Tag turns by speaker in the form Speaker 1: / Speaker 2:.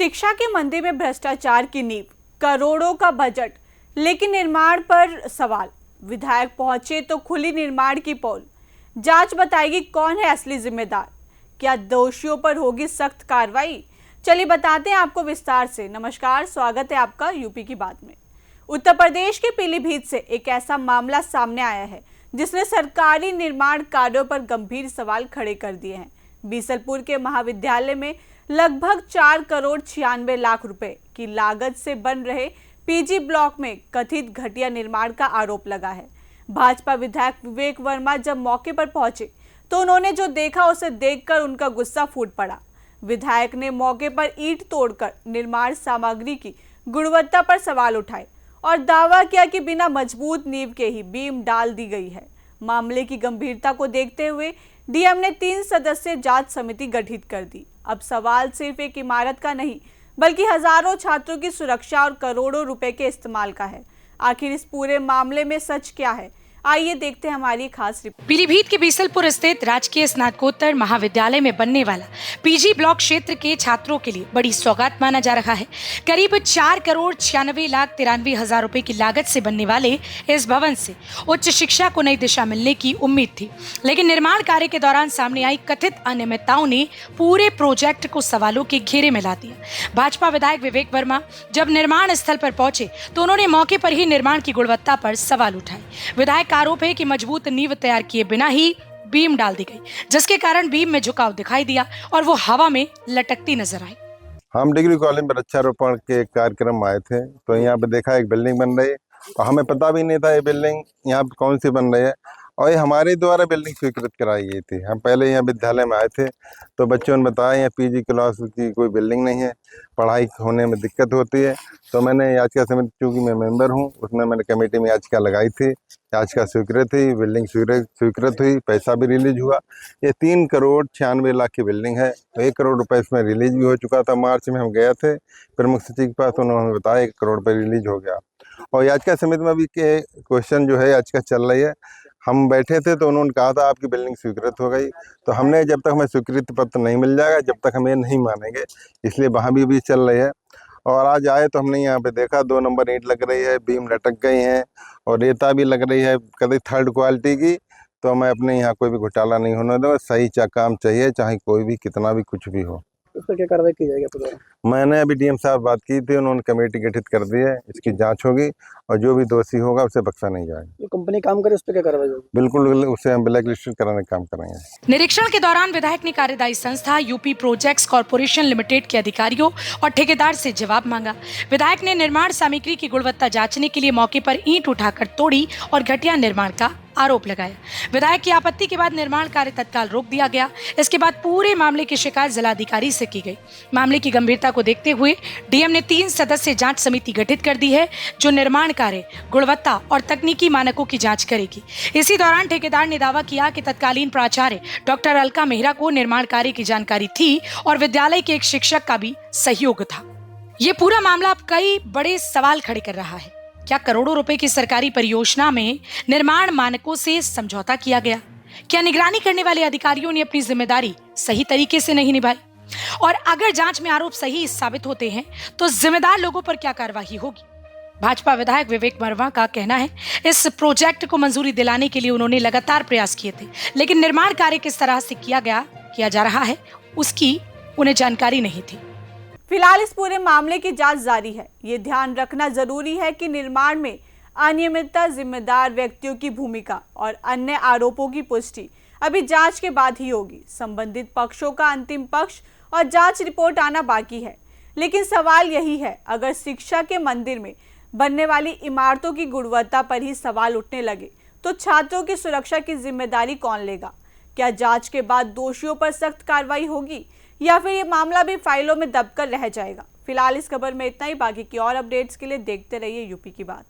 Speaker 1: शिक्षा के मंदिर में भ्रष्टाचार की नींव, करोड़ों का बजट, लेकिन निर्माण पर सवाल। विधायक पहुंचे तो खुली निर्माण की पोल। जांच बताएगी कौन है असली जिम्मेदार, क्या दोषियों पर होगी सख्त कार्रवाई। चलिए बताते हैं आपको विस्तार से। नमस्कार, स्वागत है आपका यूपी की बात में। उत्तर प्रदेश के पीलीभीत से एक ऐसा मामला सामने आया है जिसने सरकारी निर्माण कार्यों पर गंभीर सवाल खड़े कर दिए हैं। बीसलपुर के महाविद्यालय में लगभग 4 करोड़ 96 लाख रुपए की लागत से बन रहे पीजी ब्लॉक में कथित घटिया निर्माण का आरोप लगा है। भाजपा विधायक विवेक वर्मा जब मौके पर पहुंचे तो उन्होंने जो देखा उसे देखकर उनका गुस्सा फूट पड़ा। विधायक ने मौके पर ईंट तोड़कर निर्माण सामग्री की गुणवत्ता पर सवाल उठाए और दावा किया कि बिना मजबूत नींव के ही बीम डाल दी गई है। मामले की गंभीरता को देखते हुए डीएम ने 3 सदस्यीय जांच समिति गठित कर दी। अब सवाल सिर्फ एक इमारत का नहीं बल्कि हजारों छात्रों की सुरक्षा और करोड़ों रुपए के इस्तेमाल का है। आखिर इस पूरे मामले में सच क्या है, आइए देखते हैं हमारी खास रिपोर्ट।
Speaker 2: पीलीभीत के बीसलपुर स्थित राजकीय स्नातकोत्तर महाविद्यालय में बनने वाला पीजी ब्लॉक क्षेत्र के छात्रों के लिए बड़ी सौगात माना जा रहा है। करीब 4 करोड़ 96 लाख 93 हजार रुपए की लागत से बनने वाले इस भवन से उच्च शिक्षा को नई दिशा मिलने की उम्मीद थी, लेकिन निर्माण कार्य के दौरान सामने आई कथित अनियमितताओं ने पूरे प्रोजेक्ट को सवालों के घेरे में ला दिया। भाजपा विधायक विवेक वर्मा जब निर्माण स्थल पर पहुंचे तो उन्होंने मौके पर ही निर्माण की गुणवत्ता पर सवाल उठाए। विधायक का आरोप है कि मजबूत नींव तैयार किए बिना ही बीम डाल दी गई, जिसके कारण बीम में झुकाव दिखाई दिया और वो हवा में लटकती नजर आई।
Speaker 3: हम डिग्री कॉलेज में वृक्षारोपण के कार्यक्रम में आए थे तो यहाँ पे देखा एक बिल्डिंग बन रही है और हमें पता भी नहीं था ये बिल्डिंग यहाँ पे कौन सी बन रही है और ये हमारे द्वारा बिल्डिंग स्वीकृत कराई गई थी। हम पहले यहाँ विद्यालय में आए थे तो बच्चों ने बताया यहाँ पीजी क्लास की कोई बिल्डिंग नहीं है, पढ़ाई होने में दिक्कत होती है। तो मैंने याचिका समिति, चूँकि मैं मेंबर हूँ, उसमें मैंने कमेटी में याचिका लगाई थी। याचिका स्वीकृत हुई, बिल्डिंग स्वीकृत हुई, पैसा भी रिलीज हुआ। ये 3 करोड़ 96 लाख की बिल्डिंग है। 1 करोड़ रुपए इसमें रिलीज भी हो चुका था। मार्च में हम गए थे प्रमुख सचिव के पास, उन्होंने बताया 1 करोड़ रुपये रिलीज हो गया। और याचिका समिति में भी के क्वेश्चन जो है याचिका चल रही है। हम बैठे थे तो उन्होंने कहा था आपकी बिल्डिंग स्वीकृत हो गई। तो हमने जब तक हमें स्वीकृति पत्र नहीं मिल जाएगा जब तक हम ये नहीं मानेंगे, इसलिए वहाँ भी चल रही है। और आज आए तो हमने यहाँ पे देखा 2 नंबर ईंट लग रही है, बीम लटक गई हैं और रेता भी लग रही है कभी 3rd क्वालिटी की। तो मैं अपने यहाँ कोई भी घोटाला नहीं होने दूंगा, सही काम चाहिए, चाहे कोई भी कितना भी कुछ भी हो।
Speaker 4: उस पर क्या कार्रवाई की जाएगी आपके द्वारा?
Speaker 3: मैंने अभी डीएम साहब बात की थी, उन्होंने कमेटी गठित कर दी है, इसकी जांच होगी और जो भी दोषी होगा उसे बख्शा नहीं जाएगा।
Speaker 4: जो कंपनी काम करे उस पर क्या कार्रवाई होगी?
Speaker 3: बिल्कुल, उसे हम ब्लैक लिस्ट कराने का काम करेंगे।
Speaker 2: निरीक्षण के दौरान विधायक ने कार्यदायी संस्था यूपी प्रोजेक्ट्स कॉर्पोरेशन लिमिटेड के अधिकारियों और ठेकेदार से जवाब मांगा। विधायक ने निर्माण सामग्री की गुणवत्ता जांचने के लिए मौके पर ईंट उठाकर तोड़ी और घटिया निर्माण का आरोप लगाया। विधायक की आपत्ति के बाद निर्माण कार्य तत्काल रोक दिया गया। इसके बाद पूरे मामले की शिकायत जिलाधिकारी से की गई। मामले की गंभीरता को देखते हुए डीएम ने 3 सदस्यीय जांच समिति गठित कर दी है जो निर्माण कार्य, गुणवत्ता और तकनीकी मानकों की जांच करेगी। इसी दौरान ठेकेदार ने दावा किया कि तत्कालीन प्राचार्य डॉक्टर अलका मेहरा को निर्माण कार्य की जानकारी थी और विद्यालय के एक शिक्षक का भी सहयोग था। ये पूरा मामला अब कई बड़े सवाल खड़े कर रहा है। क्या करोड़ों रुपए की सरकारी परियोजना में निर्माण मानकों से समझौता किया गया? क्या निगरानी करने वाले अधिकारियों ने अपनी जिम्मेदारी सही तरीके से नहीं निभाई? और अगर जांच में आरोप सही साबित होते हैं तो जिम्मेदार लोगों पर क्या कार्रवाई होगी? भाजपा विधायक विवेक वर्मा का कहना है इस प्रोजेक्ट को मंजूरी दिलाने के लिए उन्होंने लगातार प्रयास किए थे, लेकिन निर्माण कार्य किस तरह से किया जा रहा है उसकी उन्हें जानकारी नहीं थी।
Speaker 1: फिलहाल इस पूरे मामले की जांच जारी है। ये ध्यान रखना जरूरी है कि निर्माण में अनियमितता, जिम्मेदार व्यक्तियों की भूमिका और अन्य आरोपों की पुष्टि अभी जांच के बाद ही होगी। संबंधित पक्षों का अंतिम पक्ष और जांच रिपोर्ट आना बाकी है। लेकिन सवाल यही है, अगर शिक्षा के मंदिर में बनने वाली इमारतों की गुणवत्ता पर ही सवाल उठने लगे तो छात्रों की सुरक्षा की जिम्मेदारी कौन लेगा? क्या जांच के बाद दोषियों पर सख्त कार्रवाई होगी या फिर ये मामला भी फाइलों में दबकर रह जाएगा? फिलहाल इस खबर में इतना ही। बाकी की और अपडेट्स के लिए देखते रहिए यूपी की बात।